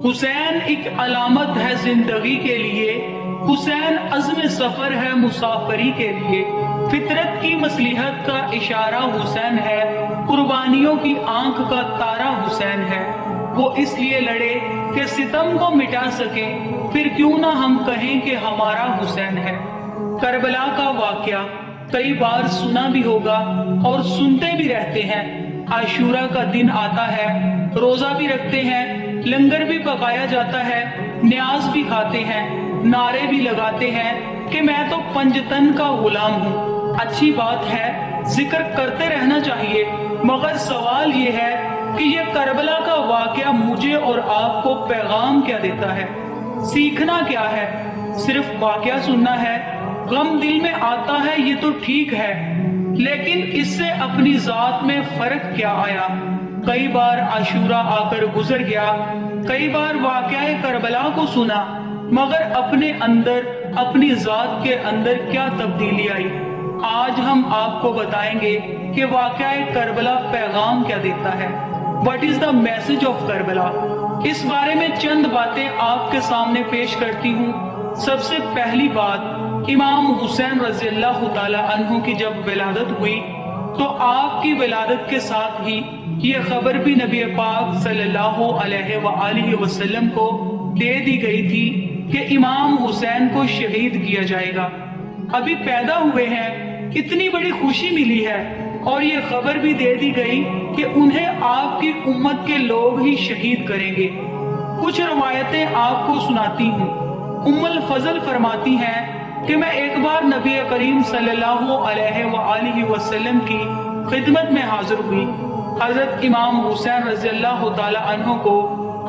حسین ایک علامت ہے زندگی کے لیے، حسین عزم سفر ہے مسافری کے لیے، فطرت کی مصلحت کا اشارہ حسین ہے، قربانیوں کی آنکھ کا تارا حسین ہے۔ وہ اس لیے لڑے کہ ستم کو مٹا سکے، پھر کیوں نہ ہم کہیں کہ ہمارا حسین ہے۔ کربلا کا واقعہ کئی بار سنا بھی ہوگا اور سنتے بھی رہتے ہیں۔ عاشورہ کا دن آتا ہے، روزہ بھی رکھتے ہیں، لنگر بھی پکایا جاتا ہے، نیاز بھی کھاتے ہیں، نعرے بھی لگاتے ہیں کہ میں تو پنجتن کا غلام ہوں۔ اچھی بات ہے، ذکر کرتے رہنا چاہیے، مگر سوال یہ ہے کہ یہ کربلا کا واقعہ مجھے اور آپ کو پیغام کیا دیتا ہے؟ سیکھنا کیا ہے؟ صرف واقعہ سننا ہے، غم دل میں آتا ہے، یہ تو ٹھیک ہے، لیکن اس سے اپنی ذات میں فرق کیا آیا؟ کئی بار عاشورہ آ کر گزر گیا، کئی بار واقعہ کربلا کو سنا، مگر اپنے اندر، اپنی ذات کے اندر کیا تبدیلی آئی؟ آج ہم آپ کو بتائیں گے کہ واقعہ کربلا پیغام کیا دیتا ہے۔ What is the message of Karbala? اس بارے میں چند باتیں آپ کے سامنے پیش کرتی ہوں۔ سب سے پہلی بات، امام حسین رضی اللہ تعالی عنہ کی جب ولادت ہوئی تو آپ کی ولادت کے ساتھ ہی یہ خبر بھی نبی پاک صلی اللہ علیہ وآلہ وسلم کو دے دی گئی تھی کہ امام حسین کو شہید کیا جائے گا۔ ابھی پیدا ہوئے ہیں، اتنی بڑی خوشی ملی ہے، اور یہ خبر بھی دے دی گئی کہ انہیں آپ کی امت کے لوگ ہی شہید کریں گے۔ کچھ روایتیں آپ کو سناتی ہوں۔ ام الفضل فرماتی ہیں کہ میں ایک بار نبی کریم صلی اللہ علیہ وآلہ وسلم کی خدمت میں حاضر ہوئی۔ حضرت امام حسین رضی اللہ تعالی عنہ کو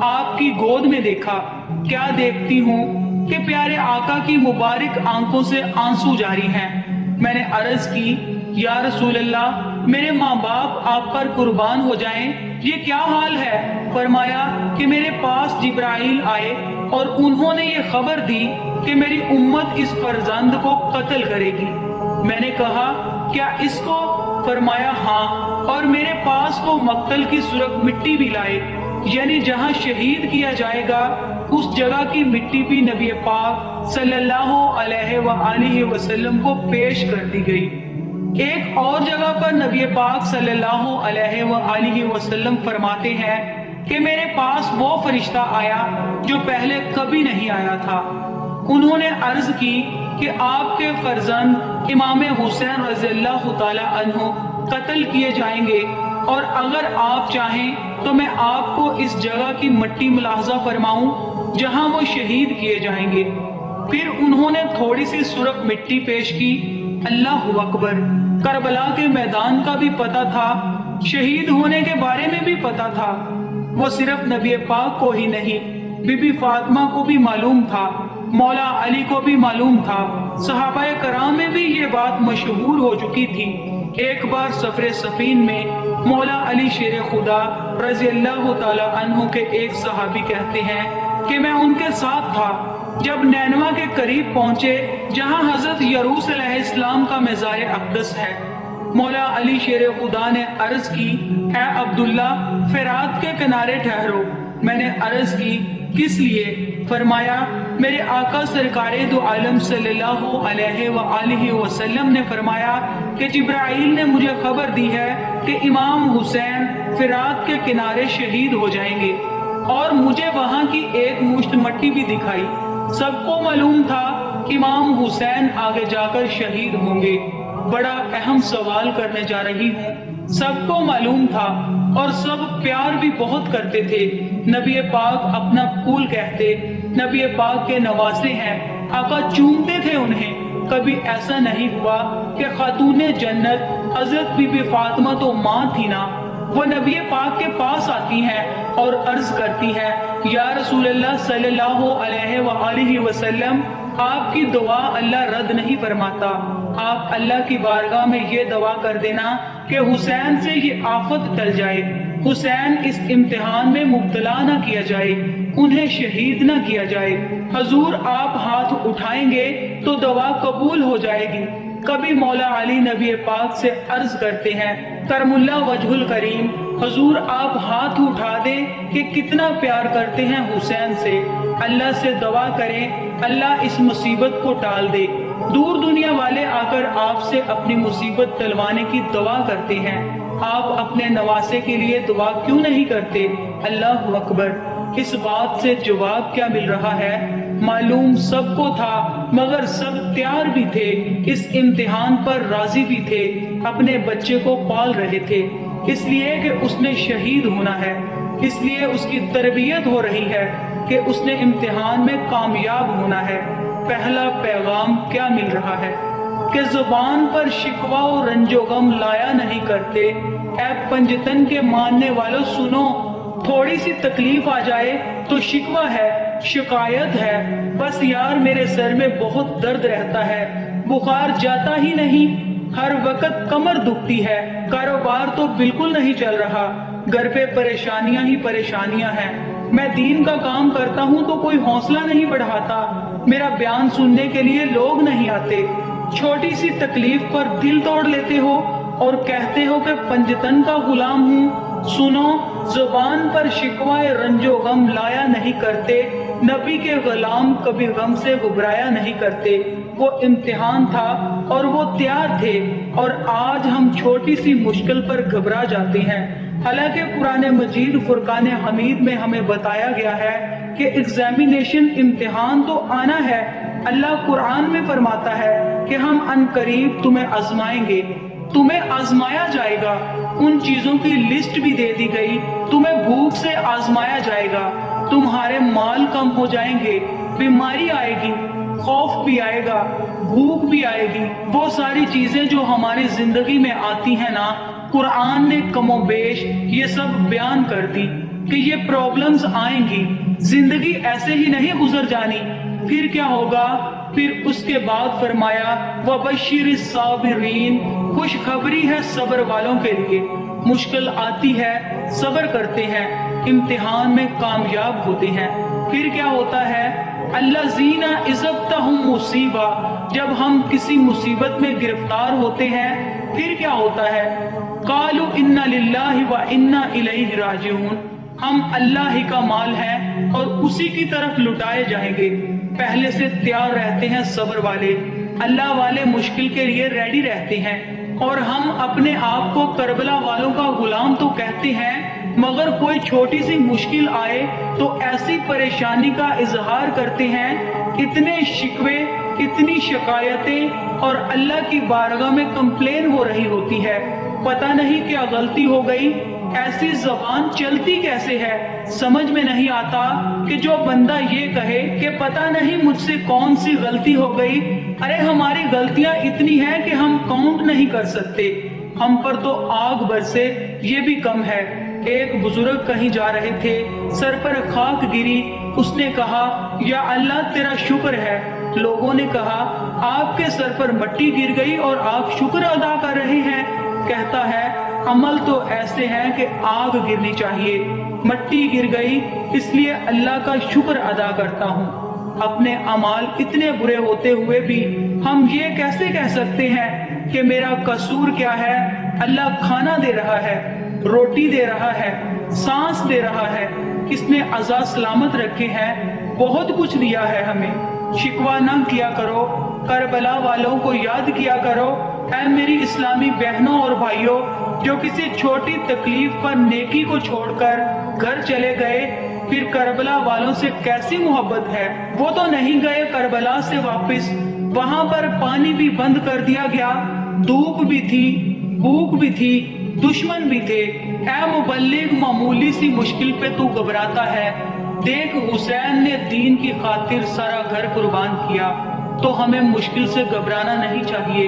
آپ کی گود میں دیکھا۔ کیا دیکھتی ہوں کہ پیارے آقا کی مبارک آنکھوں سے آنسو جاری ہیں۔ میں نے عرض کی، یا رسول اللہ، میرے ماں باپ آپ پر قربان ہو جائیں، یہ کیا حال ہے؟ فرمایا کہ میرے پاس جبرائیل آئے اور انہوں نے یہ خبر دی کہ میری امت اس فرزند کو قتل کرے گی۔ میں نے کہا، کیا اس کو؟ فرمایا ہاں، اور میرے پاس وہ مقتل کی سرخ مٹی بھی لائے، یعنی جہاں شہید کیا جائے گا اس جگہ کی مٹی بھی نبی پاک صلی اللہ علیہ وآلہ وسلم کو پیش کر دی گئی۔ ایک اور جگہ پر نبی پاک صلی اللہ علیہ وآلہ وسلم فرماتے ہیں کہ میرے پاس وہ فرشتہ آیا جو پہلے کبھی نہیں آیا تھا۔ انہوں نے عرض کی کہ آپ کے فرزند امام حسین رضی اللہ تعالی عنہ قتل کیے جائیں گے، اور اگر آپ چاہیں تو میں آپ کو اس جگہ کی مٹی ملاحظہ فرماؤں جہاں وہ شہید کیے جائیں گے۔ پھر انہوں نے تھوڑی سی سرخ مٹی پیش کی۔ اللہ اکبر! کربلا کے میدان کا بھی پتہ تھا، شہید ہونے کے بارے میں بھی پتہ تھا۔ وہ صرف نبی پاک کو ہی نہیں، بی بی فاطمہ کو بھی معلوم تھا، مولا علی کو بھی معلوم تھا، صحابہ کرام میں بھی یہ بات مشہور ہو چکی تھی۔ ایک بار سفر سفین میں مولا علی شیر خدا رضی اللہ تعالی عنہ کے ایک صحابی کہتے ہیں کہ میں ان کے ساتھ تھا جب نینوا کے قریب پہنچے جہاں حضرت یروس علیہ السلام کا مزار اقدس ہے۔ مولا علی شیر خدا نے عرض کی، اے عبداللہ، فرات کے کنارے ٹھہرو۔ میں نے عرض کی، کس لیے؟ فرمایا، میرے آقا سرکار دو عالم صلی اللہ علیہ وآلہ وسلم نے فرمایا کہ جبرائیل نے مجھے خبر دی ہے کہ امام حسین فرات کے کنارے شہید ہو جائیں گے، اور مجھے وہاں کی ایک مشت مٹی بھی دکھائی۔ سب کو معلوم تھا امام حسین آگے جا کر شہید ہوں گے۔ بڑا اہم سوال کرنے جا رہی ہوں۔ سب کو معلوم تھا اور سب پیار بھی بہت کرتے تھے۔ نبی پاک اپنا پھول کہتے، نبی پاک کے نواسے ہیں، آقا چومتے تھے انہیں۔ کبھی ایسا نہیں ہوا کہ خاتون جنت حضرت بی بی فاطمہ تو ماں تھی نا، وہ نبی پاک کے پاس آتی ہیں اور عرض کرتی ہیں، یا رسول اللہ صلی اللہ علیہ وآلہ وسلم، آپ کی دعا اللہ رد نہیں فرماتا، آپ اللہ کی بارگاہ میں یہ دعا کر دینا کہ حسین سے یہ آفت ٹل جائے، حسین اس امتحان میں مبتلا نہ کیا جائے، انہیں شہید نہ کیا جائے۔ حضور آپ ہاتھ اٹھائیں گے تو دعا قبول ہو جائے گی۔ کبھی مولا علی نبی پاک سے عرض کرتے ہیں، کرم اللہ وجہ الکریم، حضور آپ ہاتھ اٹھا دیں کہ کتنا پیار کرتے ہیں حسین سے، اللہ سے دعا کریں اللہ اس مصیبت کو ٹال دے۔ دور دنیا والے آ کر آپ سے اپنی مصیبت ٹلوانے کی دعا کرتے ہیں، آپ اپنے نواسے کے لیے دعا کیوں نہیں کرتے؟ اللہ اکبر۔ اس بات سے جواب کیا مل رہا ہے؟ معلوم سب کو تھا، مگر سب تیار بھی تھے، اس امتحان پر راضی بھی تھے، اپنے بچے کو پال رہے تھے، اس لیے کہ اس نے شہید ہونا ہے، اس لیے اس کی تربیت ہو رہی ہے کہ اس نے امتحان میں کامیاب ہونا ہے۔ پہلا پیغام کیا مل رہا ہے کہ زبان پر شکوہ و رنج و غم لایا نہیں کرتے۔ اے پنجتن کے ماننے والوں سنو، تھوڑی سی تکلیف آ جائے تو شکوہ ہے، شکایت ہے، بس یار میرے سر میں بہت درد رہتا ہے، بخار جاتا ہی نہیں، ہر وقت کمر دکھتی ہے، کاروبار تو بالکل نہیں چل رہا، گھر پہ پریشانیاں ہی پریشانیاں ہیں، میں دین کا کام کرتا ہوں تو کوئی حوصلہ نہیں بڑھاتا، میرا بیان سننے کے لیے لوگ نہیں آتے، چھوٹی سی تکلیف پر دل توڑ لیتے ہو اور کہتے ہو کہ پنجتن کا غلام ہوں۔ سنو، زبان پر شکوہ رنج و غم لایا نہیں کرتے، نبی کے غلام کبھی غم سے گھبرایا نہیں کرتے، وہ امتحان تھا اور وہ تیار تھے، اور آج ہم چھوٹی سی مشکل پر گھبرا جاتے ہیں، حالانکہ قرآن مجید فرقان حمید میں ہمیں بتایا گیا ہے کہ ایگزامینیشن امتحان تو آنا ہے۔ اللہ قرآن میں فرماتا ہے کہ ہم ان قریب تمہیں آزمائیں گے، تمہیں آزمایا جائے گا، ان چیزوں کی لسٹ بھی دے دی گئی، تمہیں بھوک سے آزمایا جائے گا، تمہارے مال کم ہو جائیں گے، بیماری آئے گی، خوف بھی آئے گا، بھوک بھی آئے گی، وہ ساری چیزیں جو ہماری زندگی میں آتی ہیں نا، قرآن نے کم و بیش یہ سب بیان کر دی کہ یہ پرابلمز آئیں گی، زندگی ایسے ہی نہیں گزر جانی۔ پھر کیا ہوگا؟ پھر اس کے بعد فرمایا وَبَشِّرِ الصَّابِرِينَ، خوشخبری ہے صبر والوں کے لیے، مشکل آتی ہے صبر کرتے ہیں، امتحان میں کامیاب ہوتے ہیں۔ پھر کیا ہوتا ہے؟ الَّذِينَ إِذَا ابْتَلَاهُمْ مُصِیبَۃٌ، جب ہم کسی مصیبت میں گرفتار ہوتے ہیں پھر کیا ہوتا ہے؟ قَالُوا إِنَّا لِلَّهِ وَإِنَّا إِلَيْهِ رَاجِعُونَ، ہم اللہ ہی کا مال ہیں اور اسی کی طرف لٹائے جائیں گے۔ پہلے سے تیار رہتے ہیں صبر والے، اللہ والے مشکل کے لیے ریڈی رہتے ہیں، اور ہم اپنے آپ کو کربلا والوں کا غلام تو کہتے ہیں، مگر کوئی چھوٹی سی مشکل آئے تو ایسی پریشانی کا اظہار کرتے ہیں، اتنے شکوے، اتنی شکایتیں، اور اللہ کی بارگاہ میں کمپلین ہو رہی ہوتی ہے، پتہ نہیں کیا غلطی ہو گئی، ایسی زبان چلتی کیسے ہے؟ سمجھ میں نہیں آتا کہ جو بندہ یہ کہے کہ پتہ نہیں مجھ سے کون سی غلطی ہو گئی، ارے ہماری غلطیاں اتنی ہیں کہ ہم کاؤنٹ نہیں کر سکتے، ہم پر تو آگ برسے یہ بھی کم ہے۔ ایک بزرگ کہیں جا رہے تھے، سر پر خاک گری، اس نے کہا یا اللہ تیرا شکر ہے، لوگوں نے کہا آپ کے سر پر مٹی گر گئی اور آپ شکر ادا کر رہے ہیں؟ کہتا ہے عمل تو ایسے ہیں کہ آگ گرنی چاہیے، مٹی گر گئی اس لیے اللہ کا شکر ادا کرتا ہوں۔ اپنے اعمال اتنے برے ہوتے ہوئے بھی ہم یہ کیسے کہہ سکتے ہیں کہ میرا قصور کیا ہے؟ اللہ کھانا دے رہا ہے، روٹی دے رہا ہے، سانس دے رہا ہے، اس نے عزا سلامت رکھے ہیں، بہت کچھ دیا ہے ہمیں۔ شکوہ نہ کیا کرو، کربلا والوں کو یاد کیا کرو۔ اے میری اسلامی بہنوں اور بھائیوں، جو کسی چھوٹی تکلیف پر نیکی کو چھوڑ کر گھر چلے گئے، پھر کربلا والوں سے کیسی محبت ہے؟ وہ تو نہیں گئے کربلا سے واپس، وہاں پر پانی بھی بند کر دیا گیا، دھوپ بھی تھی، بھوک بھی تھی، دشمن بھی تھے۔ اے مبلغ، معمولی سی مشکل پہ تو گھبراتا ہے، دیکھ حسین نے دین کی خاطر سارا گھر قربان کیا، تو ہمیں مشکل سے گھبرانا نہیں چاہیے۔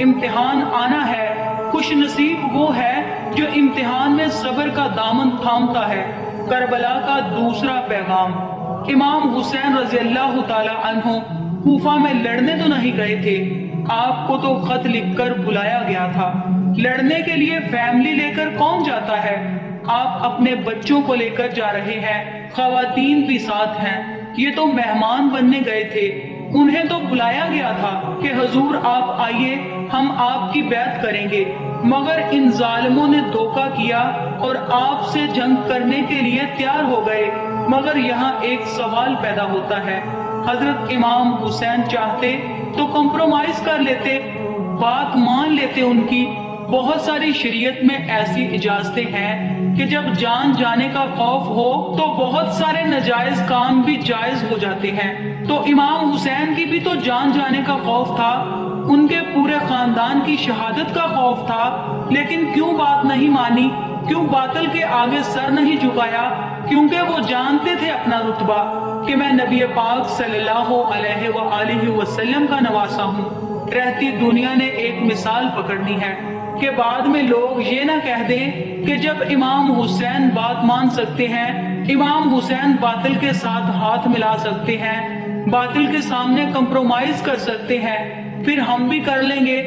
امتحان آنا ہے، خوش نصیب وہ ہے جو امتحان میں صبر کا دامن تھامتا ہے۔ کربلا کا دوسرا پیغام، امام حسین رضی اللہ تعالی عنہ کوفہ میں لڑنے تو نہیں گئے تھے، آپ کو تو خط لکھ کر بلایا گیا تھا۔ لڑنے کے لیے فیملی لے کر کون جاتا ہے؟ آپ اپنے بچوں کو لے کر جا رہے ہیں، خواتین بھی ساتھ ہیں، یہ تو مہمان بننے گئے تھے، انہیں تو بلایا گیا تھا کہ حضور آپ آئیے، ہم آپ کی بیعت کریں گے، مگر ان ظالموں نے دھوکہ کیا اور آپ سے جنگ کرنے کے لیے تیار ہو گئے۔ مگر یہاں ایک سوال پیدا ہوتا ہے، حضرت امام حسین چاہتے تو کمپرومائز کر لیتے، بات مان لیتے ان کی۔ بہت ساری شریعت میں ایسی اجازتیں ہیں کہ جب جان جانے کا خوف ہو تو بہت سارے ناجائز کام بھی جائز ہو جاتے ہیں۔ تو امام حسین کی بھی تو جان جانے کا خوف تھا، ان کے پورے خاندان کی شہادت کا خوف تھا، لیکن کیوں بات نہیں مانی؟ کیوں باطل کے آگے سر نہیں جھکایا؟ کیونکہ وہ جانتے تھے اپنا رتبہ کہ میں نبی پاک صلی اللہ علیہ وآلہ وسلم کا نواسا ہوں۔ رہتی دنیا نے ایک مثال پکڑنی ہے کہ بعد میں لوگ یہ نہ کہہ دیں کہ جب امام حسین بات مان سکتے ہیں، امام حسین باطل کے ساتھ ہاتھ ملا سکتے ہیں، باطل کے سامنے کمپرومائز کر سکتے ہیں، پھر ہم بھی کر لیں گے۔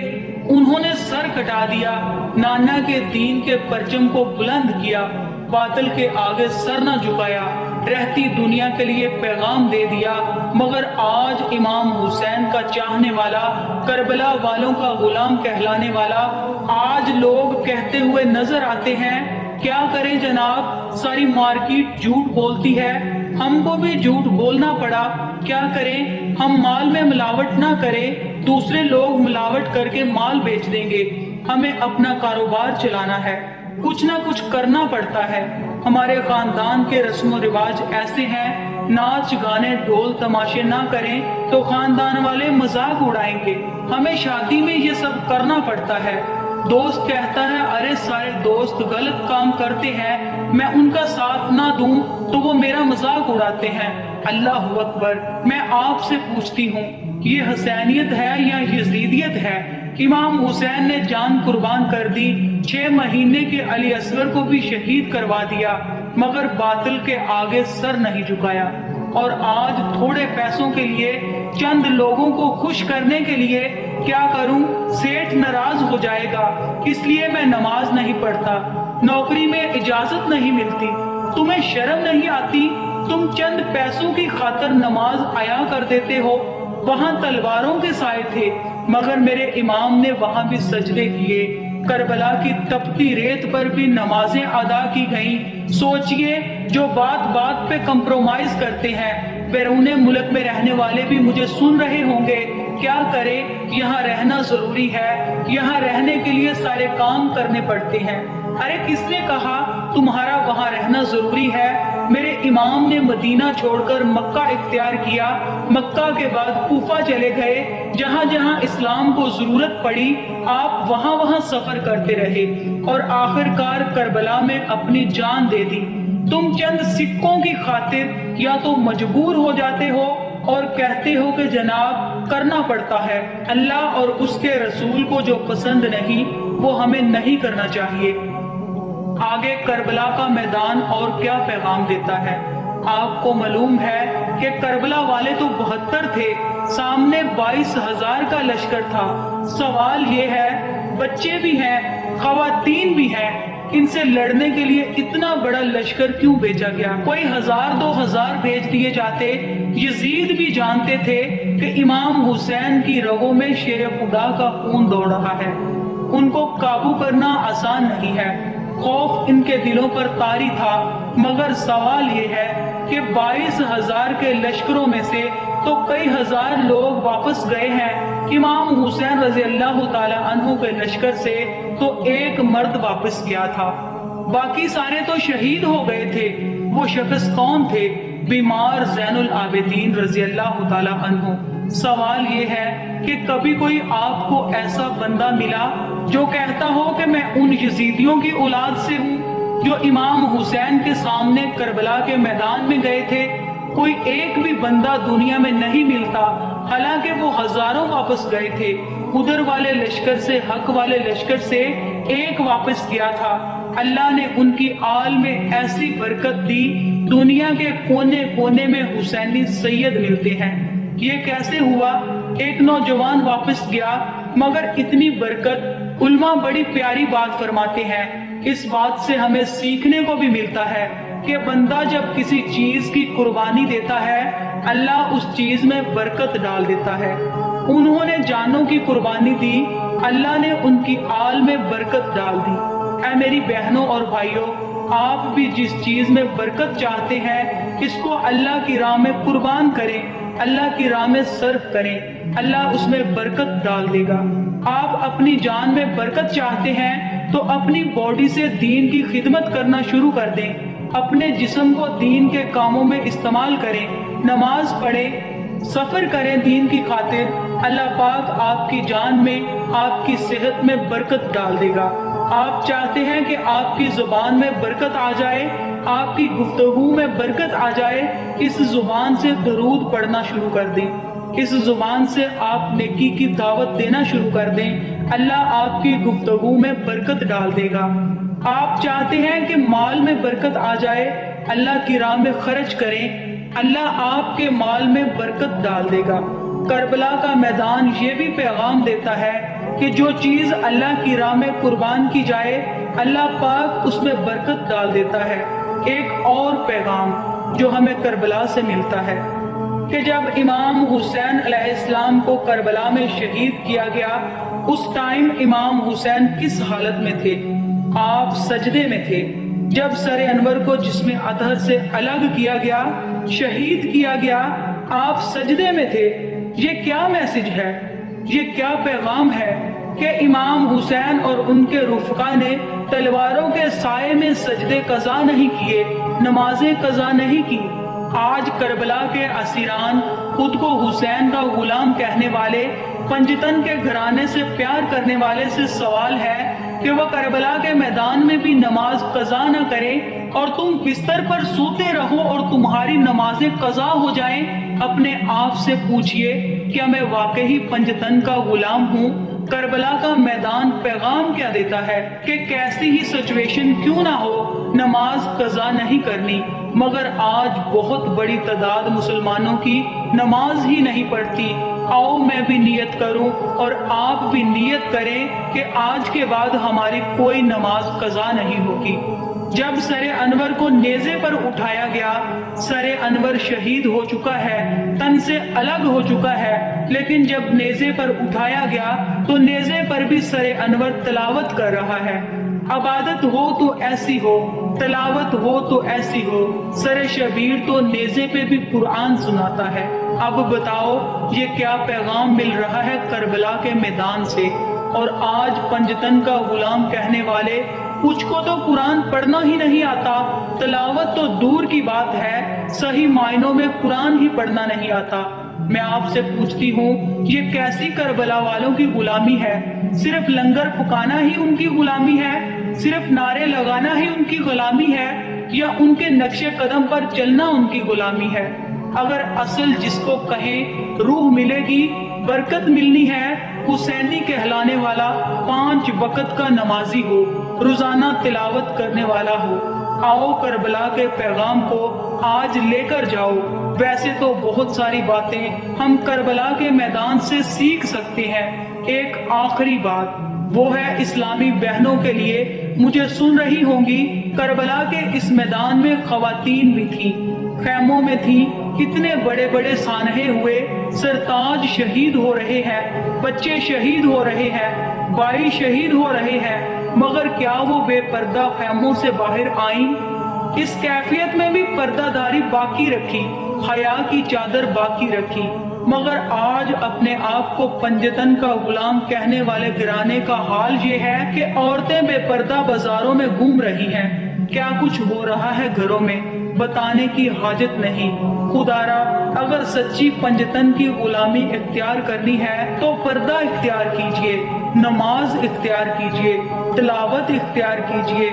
انہوں نے سر کٹا دیا، نانا کے دین کے پرچم کو بلند کیا، باطل کے آگے سر نہ جھکایا، رہتی دنیا کے لیے پیغام دے دیا۔ مگر آج امام حسین کا چاہنے والا، کربلا والوں کا غلام کہلانے والا، آج لوگ کہتے ہوئے نظر آتے ہیں۔ کیا کریں جناب، ساری مارکیٹ جھوٹ بولتی ہے، ہم کو بھی جھوٹ بولنا پڑا۔ کیا کریں، ہم مال میں ملاوٹ نہ کریں، دوسرے لوگ ملاوٹ کر کے مال بیچ دیں گے۔ ہمیں اپنا کاروبار چلانا ہے، کچھ نہ کچھ کرنا پڑتا ہے۔ ہمارے خاندان کے رسم و رواج ایسے ہیں، ناچ گانے ڈھول تماشے نہ کریں تو خاندان والے مذاق اڑائیں گے۔ ہمیں شادی میں یہ سب کرنا پڑتا ہے۔ دوست کہتا ہے ارے سارے دوست غلط کام کرتے ہیں، میں ان کا ساتھ نہ دوں تو وہ میرا مذاق اڑاتے ہیں۔ اللہ اکبر، میں آپ سے پوچھتی ہوں، یہ حسینیت ہے یا یزیدیت ہے؟ امام حسین نے جان قربان کر دی، 6 مہینے کے علی اصغر کو بھی شہید کروا دیا، مگر باطل کے آگے سر نہیں جھکایا۔ اور آج تھوڑے پیسوں کے لیے، چند لوگوں کو خوش کرنے کے لیے کیا کروں؟ سیٹھ ناراض ہو جائے گا، اس لیے میں نماز نہیں پڑھتا، نوکری میں اجازت نہیں ملتی۔ تمہیں شرم نہیں آتی؟ تم چند پیسوں کی خاطر نماز عیا کر دیتے ہو۔ وہاں تلواروں کے سائے تھے، مگر میرے امام نے وہاں بھی سجدے کیے، کربلا کی تپتی ریت پر بھی نمازیں ادا کی گئیں۔ سوچئے، جو بات بات پہ کمپرومائز کرتے ہیں، بیرون ملک میں رہنے والے بھی مجھے سن رہے ہوں گے۔ کیا کرے، یہاں رہنا ضروری ہے، یہاں رہنے کے لیے سارے کام کرنے پڑتے ہیں۔ ارے کس نے کہا تمہارا وہاں رہنا ضروری ہے؟ میرے امام نے مدینہ چھوڑ کر مکہ اختیار کیا، مکہ کے بعد کوفہ چلے گئے، جہاں جہاں اسلام کو ضرورت پڑی آپ وہاں وہاں سفر کرتے رہے، اور آخر کار کربلا میں اپنی جان دے دی۔ تم چند سکوں کی خاطر یا تو مجبور ہو جاتے ہو اور کہتے ہو کہ جناب کرنا پڑتا ہے۔ اللہ اور اس کے رسول کو جو پسند نہیں وہ ہمیں نہیں کرنا چاہیے۔ آگے کربلا کا میدان اور کیا پیغام دیتا ہے؟ آپ کو معلوم ہے کہ کربلا والے تو 72 تھے، سامنے 22,000 کا لشکر تھا۔ سوال یہ ہے، بچے بھی ہیں، خواتین بھی ہیں، ان سے لڑنے کے لیے اتنا بڑا لشکر کیوں بھیجا گیا؟ کوئی 1000-2000 بھیج دیے جاتے۔ یزید بھی جانتے تھے کہ امام حسین کی رگوں میں شیر خدا کا خون دوڑ رہا ہے، ان کو قابو کرنا آسان نہیں ہے۔ خوف ان کے دلوں پر طاری تھا، مگر سوال یہ ہے کہ 22,000 کے لشکروں میں سے تو کئی ہزار لوگ واپس گئے ہیں۔ امام حسین رضی اللہ تعالی عنہ کے لشکر سے تو ایک مرد واپس گیا تھا، باقی سارے تو شہید ہو گئے تھے۔ وہ شخص کون تھے؟ بیمار زین العابدین رضی اللہ تعالی عنہ۔ سوال یہ ہے کہ کبھی کوئی آپ کو ایسا بندہ ملا جو کہتا ہو کہ میں ان یزیدیوں کی اولاد سے ہوں جو امام حسین کے سامنے کربلا کے میدان میں گئے تھے؟ کوئی ایک بھی بندہ دنیا میں نہیں ملتا، حالانکہ وہ ہزاروں واپس گئے تھے۔ ادھر والے لشکر سے، حق والے لشکر سے ایک واپس گیا تھا۔ اللہ نے ان کی آل میں ایسی برکت دی، دنیا کے کونے کونے میں حسینی سید ملتے ہیں۔ یہ کیسے ہوا؟ ایک نوجوان واپس گیا، مگر اتنی برکت۔ علماء بڑی پیاری بات فرماتے ہیں، اس بات سے ہمیں سیکھنے کو بھی ملتا ہے کہ بندہ جب کسی چیز کی قربانی دیتا ہے، اللہ اس چیز میں برکت ڈال دیتا ہے۔ انہوں نے جانوں کی قربانی دی، اللہ نے ان کی آل میں برکت ڈال دی۔ اے میری بہنوں اور بھائیوں، آپ بھی جس چیز میں برکت چاہتے ہیں اس کو اللہ کی راہ میں قربان کریں، اللہ کی راہ میں صرف کریں، اللہ اس میں برکت ڈال دے گا۔ آپ اپنی جان میں برکت چاہتے ہیں تو اپنی باڈی سے دین کی خدمت کرنا شروع کر دیں، اپنے جسم کو دین کے کاموں میں استعمال کریں، نماز پڑھیں، سفر کریں دین کی خاطر۔ اللہ پاک آپ کی جان میں، آپ کی صحت میں برکت ڈال دے گا۔ آپ چاہتے ہیں کہ آپ کی زبان میں برکت آ جائے، آپ کی گفتگو میں برکت آ جائے، اس زبان سے درود پڑھنا شروع کر دیں، اس زبان سے آپ نیکی کی دعوت دینا شروع کر دیں، اللہ آپ کی گفتگو میں برکت ڈال دے گا۔ آپ چاہتے ہیں کہ مال میں برکت آ جائے، اللہ کی راہ میں خرچ کریں، اللہ آپ کے مال میں برکت ڈال دے گا۔ کربلا کا میدان یہ بھی پیغام دیتا ہے کہ جو چیز اللہ کی راہ میں قربان کی جائے اللہ پاک اس میں برکت ڈال دیتا ہے۔ ایک اور پیغام جو ہمیں کربلا سے ملتا ہے کہ جب امام حسین علیہ السلام کو کربلا میں شہید کیا گیا، اس ٹائم امام حسین کس حالت میں تھے؟ آپ سجدے میں تھے۔ جب سر انور کو جسم اطہر سے الگ کیا گیا، شہید کیا گیا، آپ سجدے میں تھے۔ یہ کیا میسج ہے؟ یہ کیا پیغام ہے کہ امام حسین اور ان کے رفقا نے تلواروں کے سائے میں سجدے قضا نہیں کیے، نمازیں قضا نہیں کی۔ آج کربلا کے اسیران، خود کو حسین کا غلام کہنے والے، پنجتن کے گھرانے سے پیار کرنے والے سے سوال ہے کہ وہ کربلا کے میدان میں بھی نماز قضا نہ کرے اور تم بستر پر سوتے رہو اور تمہاری نمازیں قضا ہو جائیں۔ اپنے آپ سے پوچھئے، کیا میں واقعی پنجتن کا غلام ہوں؟ کربلا کا میدان پیغام کیا دیتا ہے کہ کیسی ہی سچویشن کیوں نہ ہو، نماز قضا نہیں کرنی۔ مگر آج بہت بڑی تعداد مسلمانوں کی نماز ہی نہیں پڑھتی۔ آؤ میں بھی نیت کروں اور آپ بھی نیت کریں کہ آج کے بعد ہماری کوئی نماز قضا نہیں ہوگی۔ جب سر انور کو نیزے پر اٹھایا گیا، سر انور شہید ہو چکا ہے، تن سے الگ ہو چکا ہے، لیکن جب نیزے پر اٹھایا گیا تو نیزے پر بھی سر انور تلاوت کر رہا ہے۔ عبادت ہو تو ایسی ہو، تلاوت ہو تو ایسی ہو۔ سر شبیر تو نیزے پہ بھی قرآن سناتا ہے۔ اب بتاؤ یہ کیا پیغام مل رہا ہے کربلا کے میدان سے؟ اور آج پنجتن کا غلام کہنے والے، کچھ کو تو قرآن پڑھنا ہی نہیں آتا، تلاوت تو دور کی بات ہے، صحیح معنوں میں قرآن ہی پڑھنا نہیں آتا۔ میں آپ سے پوچھتی ہوں، یہ کیسی کربلا والوں کی غلامی ہے؟ صرف لنگر پکانا ہی ان کی غلامی ہے؟ صرف نعرے لگانا ہی ان کی غلامی ہے؟ یا ان کے نقش قدم پر چلنا ان کی غلامی ہے؟ اگر اصل جس کو کہیں روح ملے گی، برکت ملنی ہے، حسینی کہلانے والا 5 وقت کا نمازی ہو، روزانہ تلاوت کرنے والا ہو۔ آؤ کربلا کے پیغام کو آج لے کر جاؤ۔ ویسے تو بہت ساری باتیں ہم کربلا کے میدان سے سیکھ سکتے ہیں۔ ایک آخری بات وہ ہے اسلامی بہنوں کے لیے، مجھے سن رہی ہوں گی، کربلا کے اس میدان میں خواتین بھی تھیں، خیموں میں تھیں، کتنے بڑے بڑے سانحے ہوئے، سرتاج شہید ہو رہے ہیں، بچے شہید ہو رہے ہیں، بھائی شہید ہو رہے ہیں، مگر کیا وہ بے پردہ خیموں سے باہر آئیں؟ اس کیفیت میں بھی پردہ داری باقی رکھی، حیا کی چادر باقی رکھی، مگر آج اپنے آپ کو پنجتن کا غلام کہنے والے گھرانے کا حال یہ ہے کہ عورتیں بے پردہ بازاروں میں گھوم رہی ہیں۔ کیا کچھ ہو رہا ہے گھروں میں بتانے کی حاجت نہیں۔ خدارا اگر سچی پنجتن کی غلامی اختیار کرنی ہے تو پردہ اختیار کیجئے، نماز اختیار کیجئے، تلاوت اختیار کیجئے۔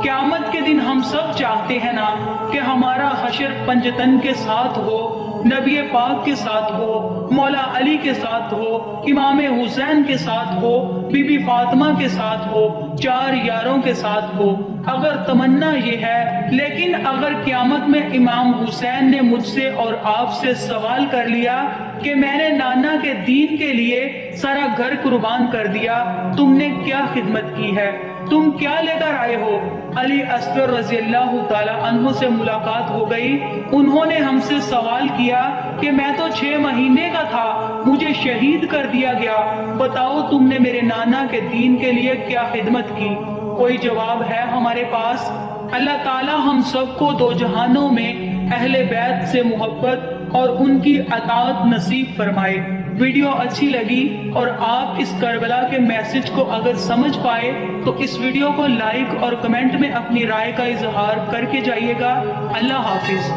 قیامت کے دن ہم سب چاہتے ہیں نا کہ ہمارا حشر پنجتن کے ساتھ ہو، نبی پاک کے ساتھ ہو، مولا علی کے ساتھ ہو، امام حسین کے ساتھ ہو، بی بی فاطمہ کے ساتھ ہو، 4 یاروں کے ساتھ ہو۔ اگر تمنا یہ ہے، لیکن اگر قیامت میں امام حسین نے مجھ سے اور آپ سے سوال کر لیا کہ میں نے نانا کے دین کے لیے سارا گھر قربان کر دیا، تم نے کیا خدمت کی ہے؟ تم کیا لے کر آئے ہو؟ علی اصغر رضی اللہ تعالیٰ عنہ سے ملاقات ہو گئی۔ انہوں نے ہم سے سوال کیا کہ میں تو 6 مہینے کا تھا، مجھے شہید کر دیا گیا، بتاؤ تم نے میرے نانا کے دین کے لیے کیا خدمت کی؟ کوئی جواب ہے ہمارے پاس؟ اللہ تعالیٰ ہم سب کو 2 جہانوں میں اہل بیت سے محبت اور ان کی اطاعت نصیب فرمائے۔ ویڈیو اچھی لگی اور آپ اس کربلا کے میسج کو اگر سمجھ پائے تو اس ویڈیو کو لائک اور کمنٹ میں اپنی رائے کا اظہار کر کے جائیے گا۔ اللہ حافظ۔